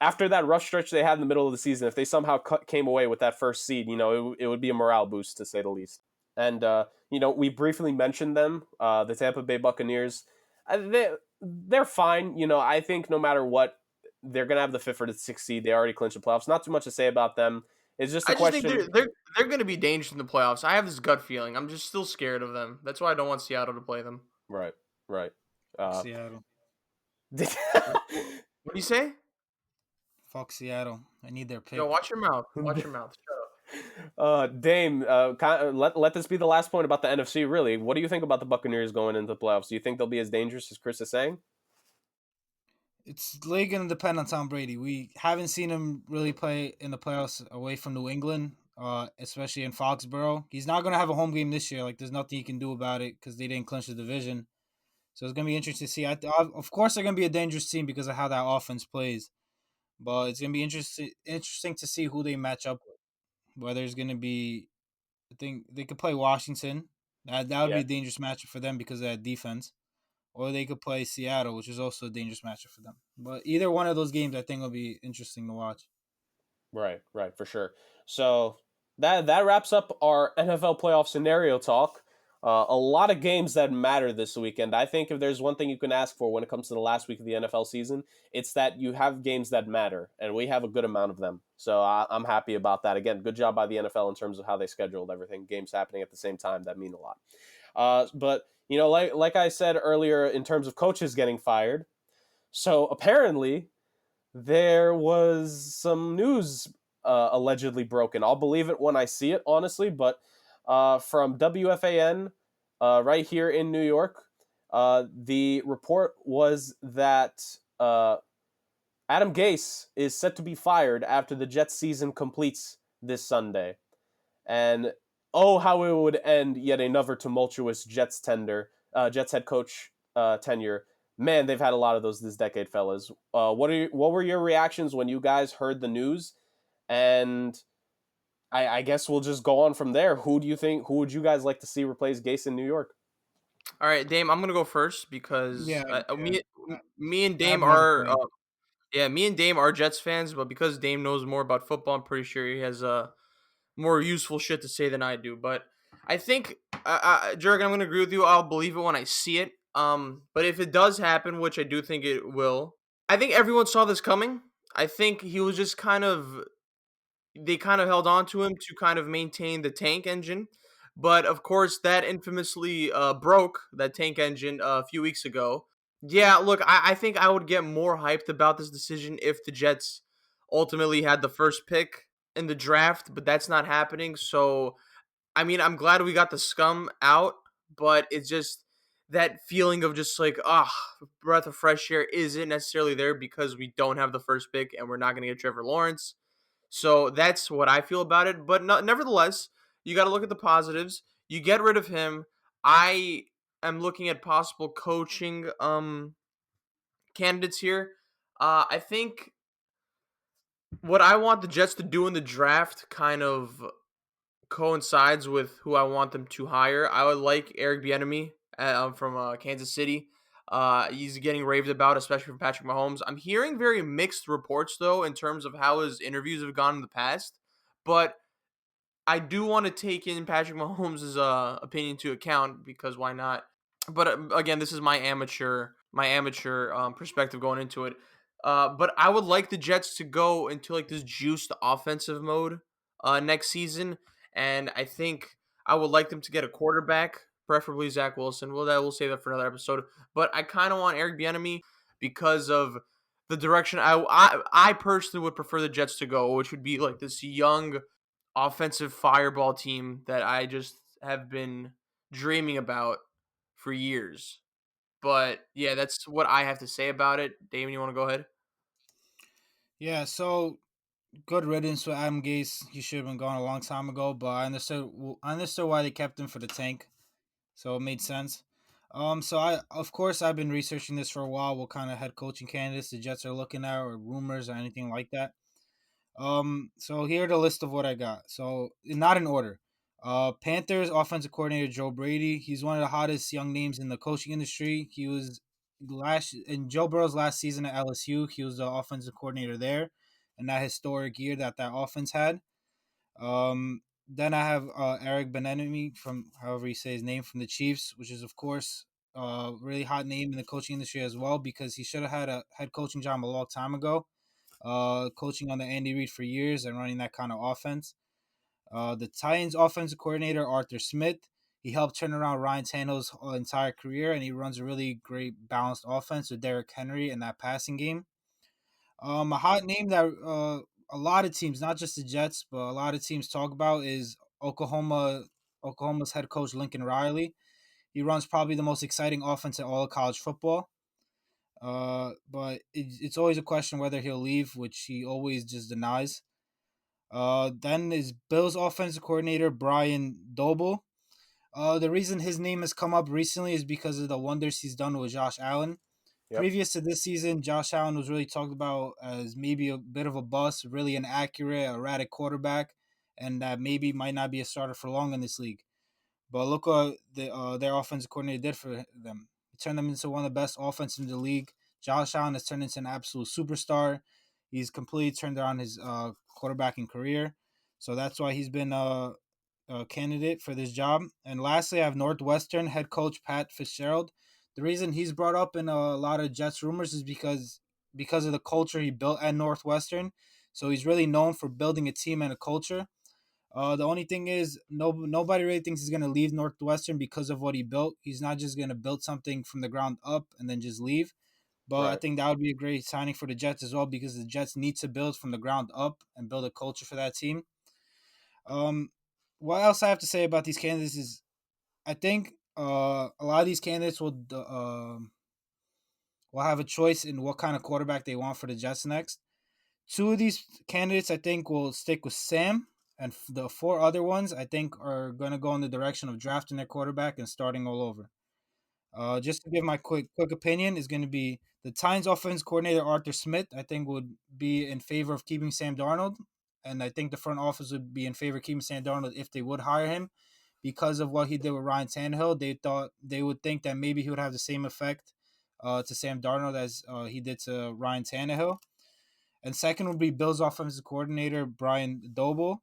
after that rough stretch they had in the middle of the season, if they somehow came away with that first seed, it would be a morale boost to say the least. And we briefly mentioned them, the Tampa Bay Buccaneers. They're fine. I think no matter what, they're gonna have the fifth or the sixth seed. They already clinched the playoffs. Not too much to say about them. It's just a
I just think
question.
they're going to be dangerous in the playoffs. I have this gut feeling. I'm just still scared of them. That's why I don't want Seattle to play them.
Right, right.
Fuck
Uh,
Seattle.
What do you say?
Fuck Seattle. I need their
Yo,
pick.
watch your mouth. Watch your mouth. Shut up.
Dame, let this be the last point about the NFC. Really, what do you think about the Buccaneers going into the playoffs? Do you think they'll be as dangerous as Chris is saying?
It's really gonna depend on Tom Brady. We haven't seen him really play in the playoffs away from New England, especially in Foxborough. He's not gonna have a home game this year. Like, there's nothing he can do about it because they didn't clinch the division. So it's gonna be interesting to see. Of course, they're gonna be a dangerous team because of how that offense plays. But it's gonna be interesting to see who they match up with. Whether it's gonna be, I think they could play Washington. That would be
Yeah.
a dangerous matchup for them because of that defense. Or they could play Seattle, which is also a dangerous matchup for them. But either one of those games, I think, will be interesting to watch.
Right, for sure. So that wraps up our NFL playoff scenario talk. A lot of games that matter this weekend. I think if there's one thing you can ask for when it comes to the last week of the NFL season, it's that you have games that matter, and we have a good amount of them. So I'm happy about that. Again, good job by the NFL in terms of how they scheduled everything. Games happening at the same time that mean a lot. But like I said earlier, in terms of coaches getting fired, so apparently there was some news allegedly broken. I'll believe it when I see it, honestly. But from WFAN, right here in New York, the report was that Adam Gase is set to be fired after the Jets season completes this Sunday. And oh, how it would end yet another tumultuous Jets head coach tenure. Man, they've had a lot of those this decade, fellas. What were your reactions when you guys heard the news? And I guess we'll just go on from there. Who do you think? Who would you guys like to see replace Gase in New York?
All right, Dame, I'm gonna go first
Yeah,
because
yeah.
me and
I have
Dame
more to
are
say.
yeah, me and Dame are Jets fans, but because Dame knows more about football, I'm pretty sure he has more useful shit to say than I do. But I think, Jurgen, I'm gonna agree with you. I'll believe it when I see it. But if it does happen, which I do think it will, I think everyone saw this coming. I think he was just they kind of held on to him to kind of maintain the tank engine. But of course, that infamously broke that tank engine a few weeks ago. Yeah, look, I think I would get more hyped about this decision if the Jets ultimately had the first pick in the draft, but that's not happening. So, I mean, I'm glad we got the scum out, but it's just that feeling of just like, breath of fresh air isn't necessarily there because we don't have the first pick and we're not going to get Trevor Lawrence. So that's what I feel about it. But no, nevertheless, you got to look at the positives. You get rid of him. I am looking at possible coaching candidates here. I think what I want the Jets to do in the draft kind of coincides with who I want them to hire. I would like Eric Bieniemy from Kansas City. He's getting raved about, especially from Patrick Mahomes. I'm hearing very mixed reports though in terms of how his interviews have gone in the past, but I do want to take in Patrick Mahomes' opinion to account because why not? But again, this is my amateur perspective going into it. But I would like the Jets to go into like this juiced offensive mode next season, and I think I would like them to get a quarterback, preferably Zach Wilson. Well, that we'll save that for another episode. But I kind of want Eric Bieniemy because of the direction I personally would prefer the Jets to go, which would be like this young offensive fireball team that I just have been dreaming about for years. But yeah, that's what I have to say about it. Damon, you want to go ahead?
Yeah, so good riddance with Adam Gase. He should have been gone a long time ago, but I understood why they kept him for the tank, so it made sense. So of course I've been researching this for a while. What kind of head coaching candidates the Jets are looking at, or rumors, or anything like that. So here are the list of what I got. So not in order. Panthers offensive coordinator Joe Brady. He's one of the hottest young names in the coaching industry. He was last in Joe Burrow's last season at LSU. He was the offensive coordinator there, and that historic year that offense had. Then I have Eric Bieniemy from however you say his name from the Chiefs, which is of course a really hot name in the coaching industry as well because he should have had a head coaching job a long time ago coaching on the Andy Reid for years and running that kind of offense. The Titans offensive coordinator Arthur Smith. He helped turn around Ryan Tannehill's entire career, and he runs a really great balanced offense with Derrick Henry in that passing game. A hot name that a lot of teams, not just the Jets, but a lot of teams talk about is Oklahoma. Oklahoma's head coach Lincoln Riley. He runs probably the most exciting offense in all of college football. But it's always a question whether he'll leave, which he always just denies. Then is Bills offensive coordinator Brian Doble. The reason his name has come up recently is because of the wonders he's done with Josh Allen.
Yep.
Previous to this season, Josh Allen was really talked about as maybe a bit of a bust, really inaccurate, erratic quarterback, and that maybe might not be a starter for long in this league. But look what their offensive coordinator did for them. He turned them into one of the best offenses in the league. Josh Allen has turned into an absolute superstar. He's completely turned around his quarterbacking career. So that's why he's been a candidate for this job. And lastly, I have Northwestern head coach Pat Fitzgerald. The reason he's brought up in a lot of Jets rumors is because of the culture he built at Northwestern. So he's really known for building a team and a culture. The only thing is, nobody really thinks he's gonna leave Northwestern because of what he built. He's not just gonna build something from the ground up and then just leave. But I
Right.
think that would be a great signing for the Jets as well because the Jets need to build from the ground up and build a culture for that team. Um, what else I have to say about these candidates is I think a lot of these candidates will have a choice in what kind of quarterback they want for the Jets next. Two of these candidates, I think, will stick with Sam, and the four other ones, I think, are going to go in the direction of drafting their quarterback and starting all over. Just to give my quick opinion, is going to be the Titans offense coordinator Arthur Smith. I think would be in favor of keeping Sam Darnold, and I think the front office would be in favor of keeping Sam Darnold if they would hire him because of what he did with Ryan Tannehill. They would think that maybe he would have the same effect to Sam Darnold as he did to Ryan Tannehill. And second would be Bills offensive coordinator Brian Doble.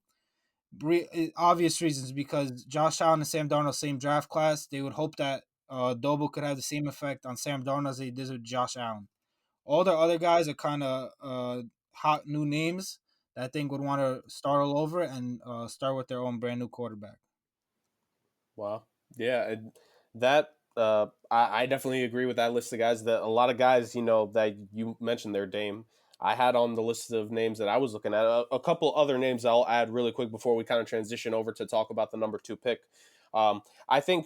Obvious reasons because Josh Allen and Sam Darnold same draft class. They would hope that Doble could have the same effect on Sam Darnold as he did with Josh Allen. All the other guys are kind of hot new names that I think would want to start all over and start with their own brand new quarterback.
Wow. Yeah, that I definitely agree with that list of guys. That a lot of guys, that you mentioned their Dame. I had on the list of names that I was looking at a couple other names I'll add really quick before we kind of transition over to talk about the number 2 pick. I think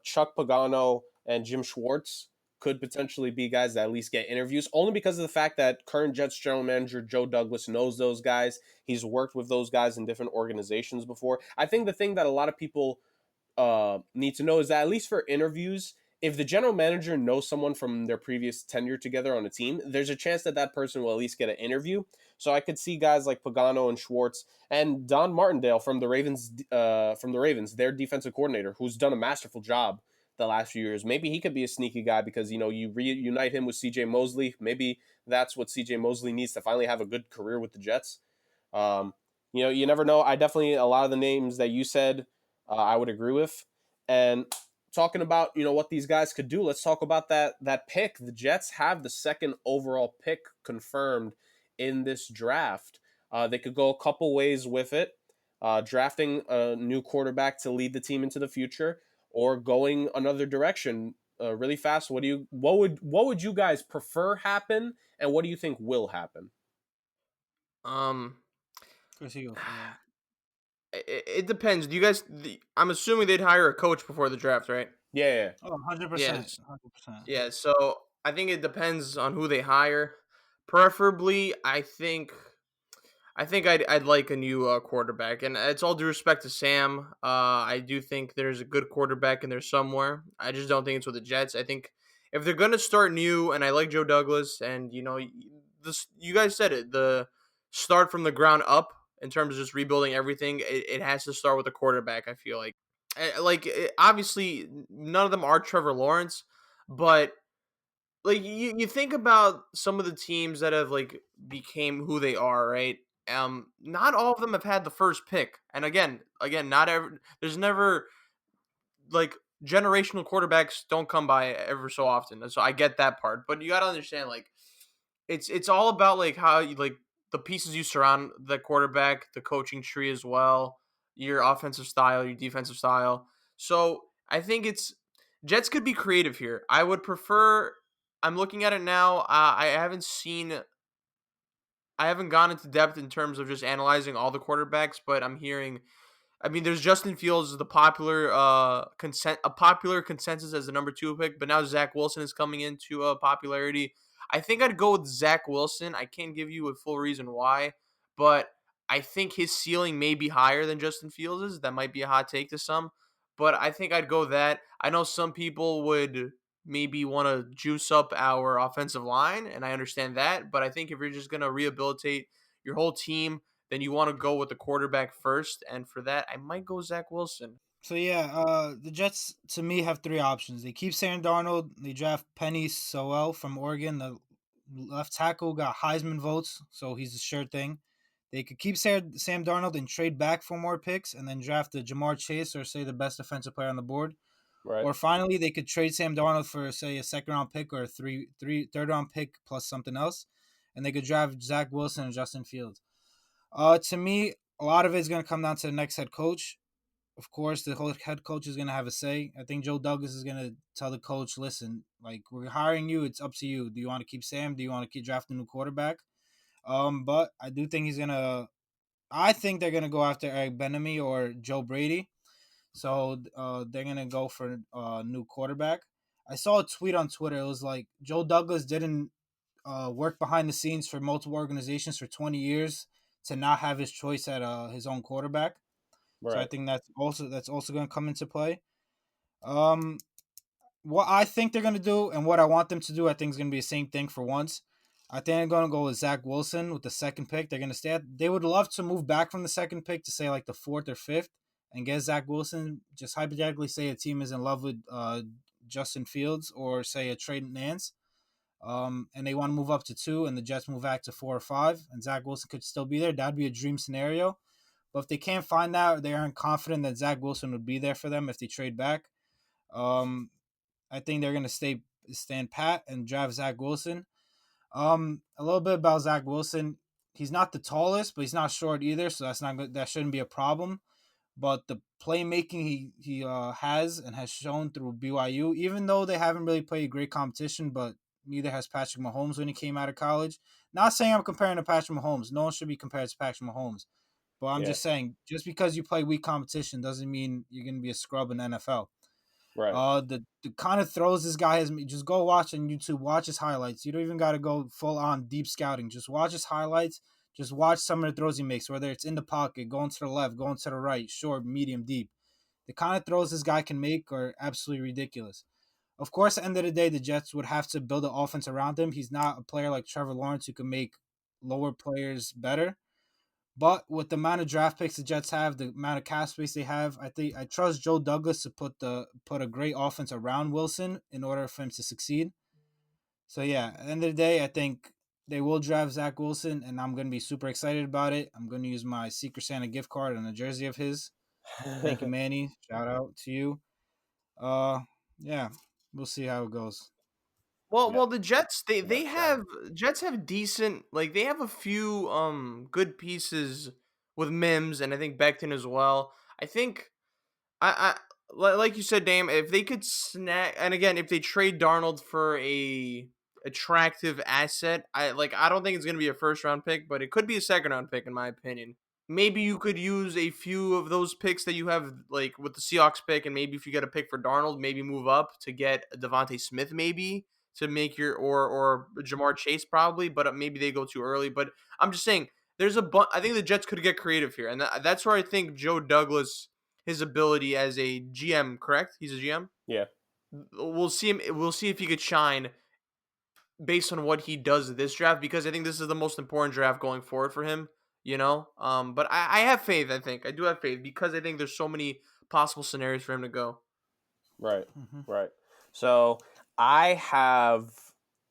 Chuck Pagano and Jim Schwartz could potentially be guys that at least get interviews, only because of the fact that current Jets general manager Joe Douglas knows those guys. He's worked with those guys in different organizations before. I think the thing that a lot of people need to know is that at least for interviews, if the general manager knows someone from their previous tenure together on a team, there's a chance that that person will at least get an interview. So I could see guys like Pagano and Schwartz and Don Martindale from the Ravens, their defensive coordinator, who's done a masterful job the last few years. Maybe he could be a sneaky guy because you reunite him with C.J. Mosley. Maybe that's what C.J. Mosley needs to finally have a good career with the Jets. Um, you never know. I definitely a lot of the names that you said, I would agree with. And talking about what these guys could do, let's talk about that pick. The Jets have the second overall pick confirmed in this draft. They could go a couple ways with it, drafting a new quarterback to lead the team into the future, or going another direction. Really fast. What would you guys prefer happen, and what do you think will happen?
Um,
Chris, you go for that.
it depends. Do you guys? I'm assuming they'd hire a coach before the draft, right?
Yeah.
Oh, 100%.
Yes.
100%.
Yeah. So I think it depends on who they hire. Preferably, I think I'd like a new quarterback, and it's all due respect to Sam. I do think there's a good quarterback in there somewhere. I just don't think it's with the Jets. I think if they're gonna start new, and I like Joe Douglas, and this you guys said it, the start from the ground up in terms of just rebuilding everything. It has to start with the quarterback. I feel obviously none of them are Trevor Lawrence, but you think about some of the teams that have became who they are, right? Not all of them have had the first pick. And again, not ever there's never like generational quarterbacks don't come by ever so often. So I get that part. But you got to understand it's all about how you the pieces you surround the quarterback, the coaching tree as well, your offensive style, your defensive style. So I think it's Jets could be creative here. I would prefer. I'm looking at it now. I haven't gone into depth in terms of just analyzing all the quarterbacks, but I'm hearing. I mean, there's Justin Fields, the popular consensus as the number 2 pick, but now Zach Wilson is coming into popularity. I think I'd go with Zach Wilson. I can't give you a full reason why, but I think his ceiling may be higher than Justin Fields' is. That might be a hot take to some, but I think I'd go that. I know some people would maybe want to juice up our offensive line, and I understand that, but I think if you're just going to rehabilitate your whole team, then you want to go with the quarterback first, and for that, I might go Zach Wilson.
So yeah, the Jets to me have 3 options. They keep Sam Darnold. They draft Penny Sewell from Oregon. The left tackle got Heisman votes, so he's a sure thing. They could keep Sam Darnold and trade back for more picks, and then draft the Jamar Chase or say the best defensive player on the board.
Right.
Or finally, they could trade Sam Darnold for say a second round pick or a third round pick plus something else, and they could draft Zach Wilson and Justin Fields. To me, a lot of it is going to come down to the next head coach. Of course, the whole head coach is going to have a say. I think Joe Douglas is going to tell the coach, listen, we're hiring you. It's up to you. Do you want to keep Sam? Do you want to keep drafting a new quarterback? But I do think I think they're going to go after Eric Bieniemy or Joe Brady. So they're going to go for a new quarterback. I saw a tweet on Twitter. It was like Joe Douglas didn't work behind the scenes for multiple organizations for 20 years to not have his choice at his own quarterback.
Right.
So I think that's also going to come into play. What I think they're going to do and what I want them to do, I think is going to be the same thing for once. I think they're going to go with Zach Wilson with the second pick. They're going to stay. They would love to move back from the second pick to say the 4th or 5th and get Zach Wilson. Just hypothetically, say a team is in love with Justin Fields or say a Trey Nance. And they want to move up to 2, and the Jets move back to 4 or 5, and Zach Wilson could still be there. That'd be a dream scenario. But if they can't find that, or they aren't confident that Zach Wilson would be there for them if they trade back, I think they're gonna stand pat and draft Zach Wilson. A little bit about Zach Wilson. He's not the tallest, but he's not short either, so that's not good. That shouldn't be a problem. But the playmaking he has and has shown through BYU, even though they haven't really played great competition, but neither has Patrick Mahomes when he came out of college. Not saying I'm comparing to Patrick Mahomes. No one should be compared to Patrick Mahomes. But I'm just saying, just because you play weak competition doesn't mean you're going to be a scrub in the NFL.
Right.
The kind of throws this guy has, just go watch on YouTube, watch his highlights. You don't even got to go full on deep scouting. Just watch his highlights. Just watch some of the throws he makes, whether it's in the pocket, going to the left, going to the right, short, medium, deep. The kind of throws this guy can make are absolutely ridiculous. Of course, at the end of the day, the Jets would have to build an offense around him. He's not a player like Trevor Lawrence who can make lower players better. But with the amount of draft picks the Jets have, the amount of cap space they have, I think I trust Joe Douglas to put a great offense around Wilson in order for him to succeed. So yeah, at the end of the day, I think they will draft Zach Wilson, and I'm gonna be super excited about it. I'm gonna use my Secret Santa gift card and a jersey of his. Thank you, Manny. Shout out to you. Uh, yeah, we'll see how it goes.
Well,
Yeah,
well, the Jets they
not sure.
have Jets have decent, like, they have a few good pieces with Mims and I think Becton as well. I think like you said, Dame, if they could snag, and again, if they trade Darnold for a attractive asset, I don't think it's going to be a first round pick, but it could be a second round pick in my opinion. Maybe you could use a few of those picks that you have, like with the Seahawks pick, and maybe if you get a pick for Darnold, maybe move up to get Devontae Smith, maybe to make your, or Jamar Chase probably, but maybe they go too early. But I'm just saying, I think the Jets could get creative here, and that's where I think Joe Douglas, his ability as a GM, correct? He's a GM.
Yeah.
We'll see him. We'll see if he could shine based on what he does this draft, because I think this is the most important draft going forward for him. But I have faith. I think I do have faith because I think there's so many possible scenarios for him to go.
Right,
Mm-hmm.
right. So I have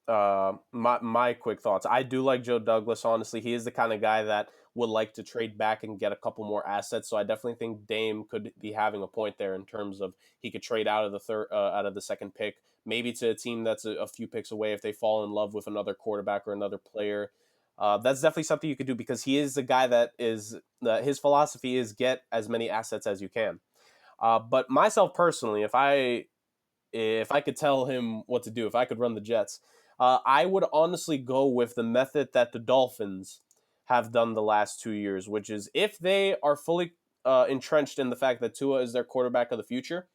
my quick thoughts. I do like Joe Douglas. Honestly, he is the kind of guy that would like to trade back and get a couple more assets. So I definitely think Dame could be having a point there in terms of he could trade out of out of the second pick, maybe to a team that's a few picks away if they fall in love with another quarterback or another player. That's definitely something you could do because he is the guy that is his philosophy is get as many assets as you can. But myself personally, if I could tell him what to do, if I could run the Jets, I would honestly go with the method that the Dolphins have done the last 2 years, which is if they are fully entrenched in the fact that Tua is their quarterback of the future,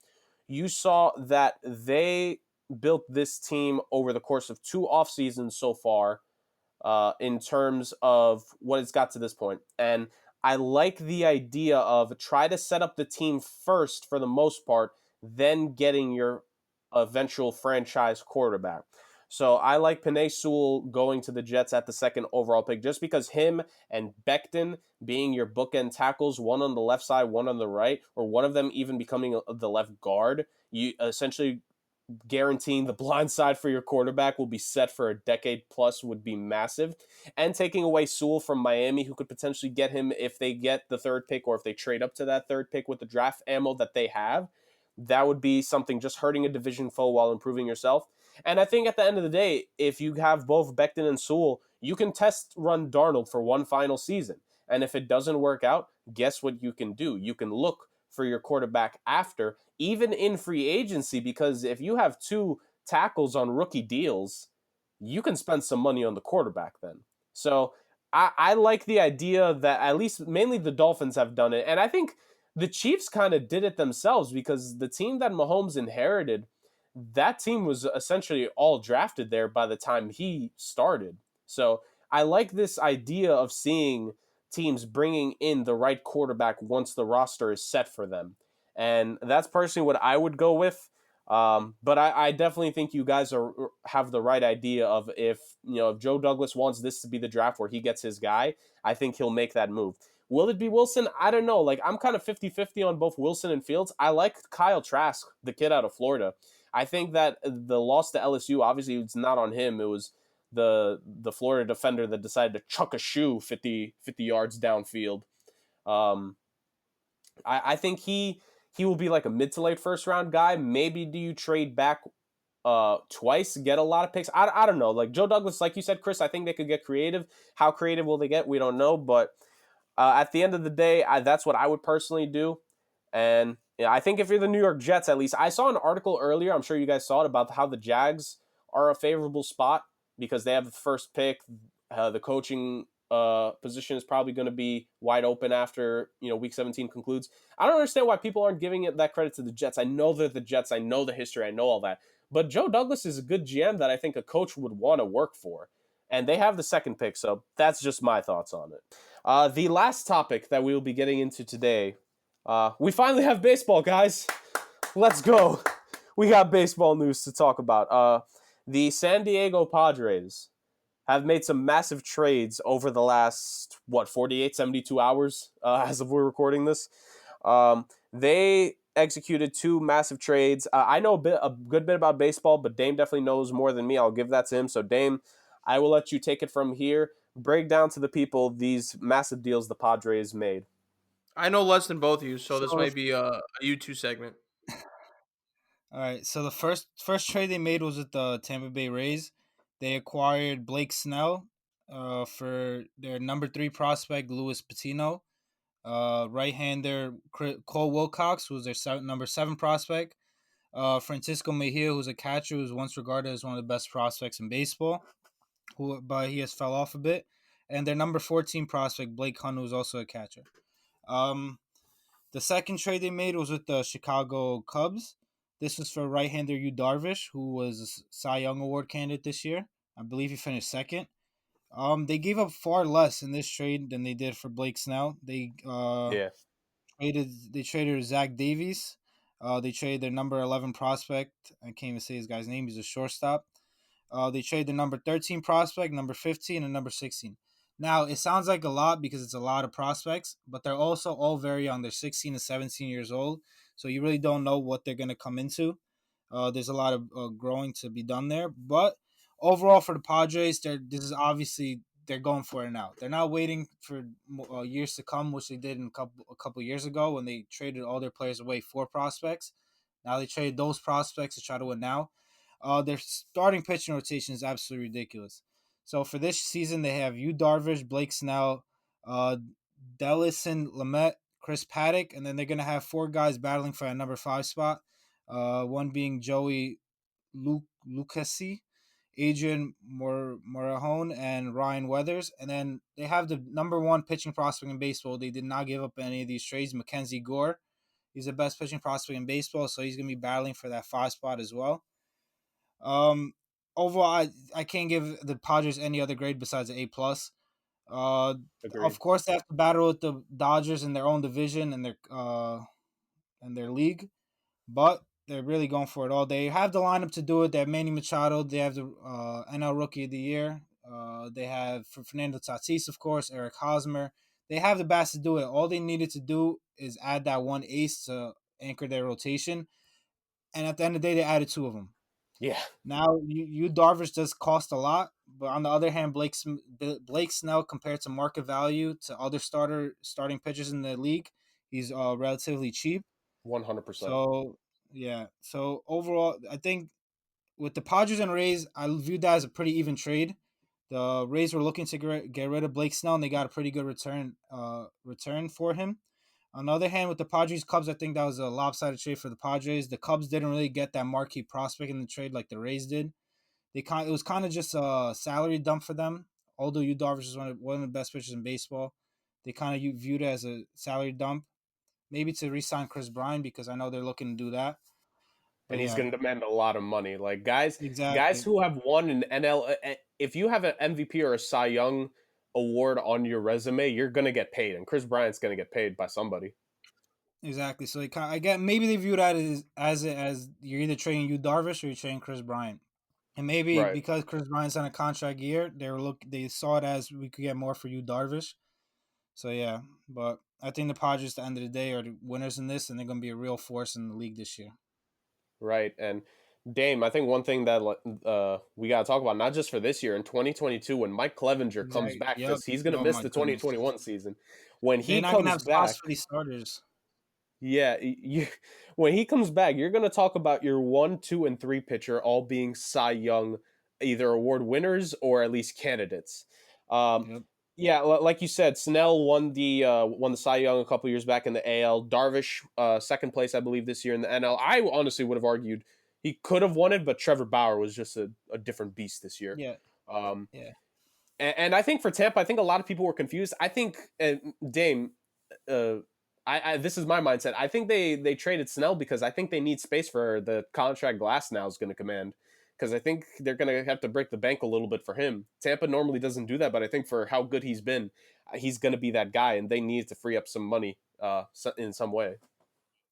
you saw that they built this team over the course of 2 off seasons so far in terms of what it's got to this point. And I like the idea of try to set up the team first for the most part, then getting your eventual franchise quarterback. So I like Penei Sewell going to the Jets at the second overall pick just because him and Becton being your bookend tackles, one on the left side, one on the right, or one of them even becoming the left guard, you essentially guaranteeing the blind side for your quarterback will be set for a decade plus would be massive. And taking away Sewell from Miami, who could potentially get him if they get the third pick or if they trade up to that third pick with the draft ammo that they have, that would be something just hurting a division foe while improving yourself. And I think at the end of the day, if you have both Becton and Sewell, you can test run Darnold for one final season. And if it doesn't work out, guess what you can do? You can look for your quarterback after, even in free agency, because if you have two tackles on rookie deals, you can spend some money on the quarterback then. So I like the idea that at least mainly the Dolphins have done it. And I think the Chiefs kind of did it themselves because the team that Mahomes inherited, that team was essentially all drafted there by the time he started. So I like this idea of seeing teams bringing in the right quarterback once the roster is set for them. And that's personally what I would go with. But I definitely think you guys have the right idea of if Joe Douglas wants this to be the draft where he gets his guy, I think he'll make that move. Will it be Wilson? I don't know. Like, I'm kind of 50-50 on both Wilson and Fields. I like Kyle Trask, the kid out of Florida. I think that the loss to LSU, obviously, it's not on him. It was the Florida defender that decided to chuck a shoe 50 yards downfield. I think he will be like a mid to late first round guy. Maybe do you trade back twice, get a lot of picks? I don't know. Like Joe Douglas, like you said, Chris, I think they could get creative. How creative will they get? We don't know. But at the end of the day, that's what I would personally do. And I think if you're the New York Jets, at least, I saw an article earlier, I'm sure you guys saw it, about how the Jags are a favorable spot because they have the first pick. The coaching position is probably going to be wide open after week 17 concludes. I don't understand why people aren't giving it that credit to the Jets. I know they're the Jets. I know the history. I know all that. But Joe Douglas is a good GM that I think a coach would want to work for. And they have the second pick, so that's just my thoughts on it. The last topic that we will be getting into today We finally have baseball, guys. Let's go. We got baseball news to talk about. The San Diego Padres have made some massive trades over the last, 48, 72 hours as of we're recording this. They executed two massive trades. I know a good bit about baseball, but Dame definitely knows more than me. I'll give that to him. So, Dame, I will let you take it from here. Break down to the people these massive deals the Padres made.
I know less than both of you, so this
So,
might be a U2 segment.
all right. So the first trade they made was with the Tampa Bay Rays. They acquired Blake Snell, for their number 3 prospect Luis Patino. Right-hander Cole Wilcox, who was their number 7 prospect. Francisco Mejia, who's a catcher, who's once regarded as one of the best prospects in baseball, but he has fell off a bit. And their number 14 prospect Blake Hunt, who's also a catcher. Um, the second trade they made was with the Chicago Cubs. This was for right-hander Yu Darvish, who was a Cy Young Award candidate this year. I believe he finished second. They gave up far less in this trade than they did for Blake Snell.
Yeah.
They traded Zach Davies. They traded their number 11 prospect. I can't even say his guy's name. He's a shortstop. They traded the number 13 prospect, number 15, and number 16. Now, it sounds like a lot because it's a lot of prospects, but they're also all very young. They're 16 to 17 years old, so you really don't know what they're going to come into. There's a lot of growing to be done there. But overall, for the Padres, this is obviously they're going for it now. They're not waiting for years to come, which they did a couple years ago when they traded all their players away for prospects. Now they traded those prospects to try to win now. Their starting pitching rotation is absolutely ridiculous. So for this season, they have Yu Darvish, Blake Snell, uh, Dellison Lamet, Chris Paddock, and then they're gonna have 4 guys battling for a number 5 spot. One being Joey Lucasi, Adrian Morahone, and Ryan Weathers. And then they have the number 1 pitching prospect in baseball. They did not give up any of these trades. Mackenzie Gore, he's the best pitching prospect in baseball, so he's gonna be battling for that 5 spot as well. Um, Overall, I can't give the Padres any other grade besides an A+.
Agreed.
Of course, they have to battle with the Dodgers in their own division and their league, but they're really going for it all. They have the lineup to do it. They have Manny Machado. They have the NL Rookie of the Year. They have Fernando Tatis, of course, Eric Hosmer. They have the bats to do it. All they needed to do is add that one ace to anchor their rotation. And at the end of the day, they added 2 of them.
Yeah.
Now, you Darvish does cost a lot, but on the other hand, Blake Snell compared to market value to other starting pitchers in the league, he's relatively cheap.
100%.
So yeah, so overall, I think with the Padres and Rays, I view that as a pretty even trade. The Rays were looking to get rid of Blake Snell, and they got a pretty good return for him. On the other hand, with the Padres Cubs, I think that was a lopsided trade for the Padres. The Cubs didn't really get that marquee prospect in the trade like the Rays did. It was kind of just a salary dump for them. Although Yu Darvish is one of the best pitchers in baseball, they kind of viewed it as a salary dump, maybe to re-sign Chris Bryant because I know they're looking to do that.
And
But
he's
yeah,
going to demand a lot of money. Like guys
exactly,
who have won an NL, if you have an MVP or a Cy Young award on your resume, you're going to get paid, and Chris Bryant's going to get paid by somebody.
exactly. So I get maybe they view that as you're either trading Yu Darvish or you're trading Chris Bryant. And maybe
Right.
because Chris Bryant's on a contract year, they saw it as we could get more for Yu Darvish. So yeah, but I think the Padres at the end of the day are the winners in this, and they're going to be a real force in the league this year.
Right. And Dame, I think one thing that we got to talk about, not just for this year, in 2022, when Mike Clevenger comes
Exactly.
back,
Yep.
because he's going to
Oh
miss
my
the
goodness.
2021 season. When
They're
he
not going to
comes
have spots
back,
for these starters.
yeah, when he comes back, you're going to talk about your 1, 2, and 3 pitcher all being Cy Young, either award winners or at least candidates. Um,
Yep.
yeah, like you said, Snell won the Cy Young a couple years back in the AL. Darvish, second place, I believe, this year in the NL. I honestly would have argued he could have won it, but Trevor Bauer was just a different beast this year.
Yeah.
Um,
Yeah.
and I think for Tampa, I think a lot of people were confused. I think Dame, uh, I this is my mindset. I think they traded Snell because I think they need space for the contract Glass now is going to command. Because I think they're going to have to break the bank a little bit for him. Tampa normally doesn't do that, but I think for how good he's been, he's going to be that guy, and they need to free up some money in some way.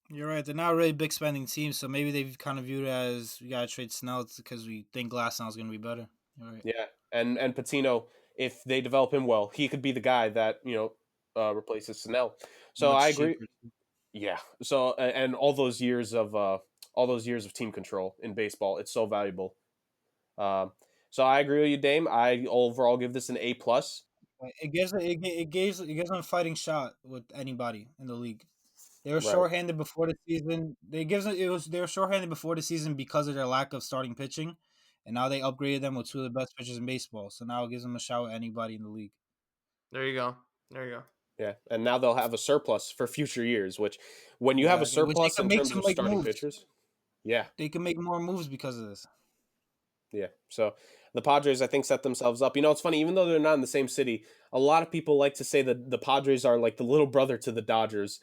You're right. They're not really big spending teams, so maybe they've kind of viewed it as we gotta trade Snell because we think Glasnow is gonna be better. You're right.
Yeah, and Patino, if they develop him well, he could be the guy that replaces Snell. So I
Much
agree.
cheaper.
Yeah. So and all those years of team control in baseball, it's so valuable. So I agree with you, Dame. I overall give this an A+.
It gives them a fighting shot with anybody in the league. They were
Right.
shorthanded before the season. They were shorthanded before the season because of their lack of starting pitching, and now they upgraded them with two of the best pitchers in baseball. So now it gives them a shot with anybody in the league.
There you go. There you go.
Yeah, and now they'll have a surplus for future years. Which, when you have a
Exactly. Which they
surplus
can
in
make
terms
some
of
like
starting
moves.
pitchers, yeah,
They can make more moves because of this.
yeah. So the Padres, I think, set themselves up. It's funny, even though they're not in the same city, a lot of people like to say that the Padres are like the little brother to the Dodgers,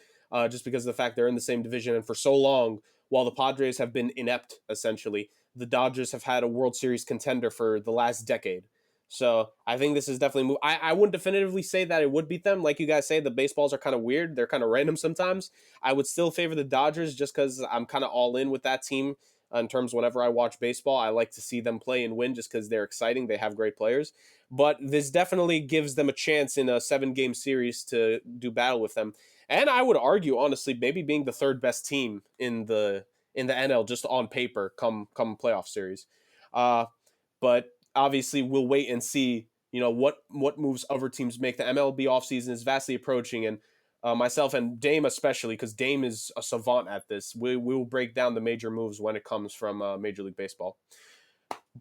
just because of the fact they're in the same division. And for so long, while the Padres have been inept, essentially, the Dodgers have had a World Series contender for the last decade. So I think this is definitely. I wouldn't definitively say that it would beat them. Like you guys say, the baseballs are kind of weird. They're kind of random sometimes. I would still favor the Dodgers just because I'm kind of all in with that team in terms whenever I watch baseball. I like to see them play and win just because they're exciting. They have great players. But this definitely gives them a chance in a 7-game series to do battle with them. And I would argue, honestly, maybe being the third best team in the NL just on paper come playoff series. But obviously we'll wait and see, what moves other teams make. The MLB offseason is vastly approaching, and myself and Dame especially, because Dame is a savant at this. We will break down the major moves when it comes from Major League Baseball.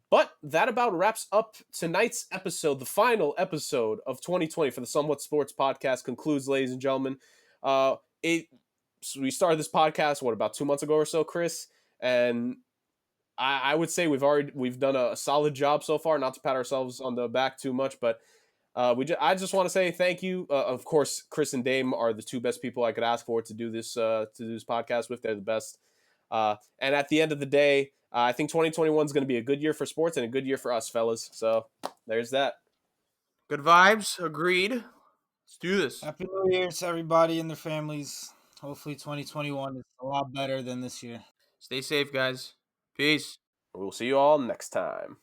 But that about wraps up tonight's episode. The final episode of 2020 for the Somewhat Sports podcast concludes, ladies and gentlemen. We started this podcast about 2 months ago or so, Chris, and I would say we've done a solid job so far. Not to pat ourselves on the back too much, but I just want to say thank you. Of course, Chris and Dame are the two best people I could ask for to do this podcast with. They're the best. And at the end of the day, I think 2021 is going to be a good year for sports and a good year for us, fellas. So there's that.
Good vibes. Agreed. Let's do this.
Happy New Year to everybody and their families. Hopefully 2021 is a lot better than this year.
Stay safe, guys. Peace.
We'll see you all next time.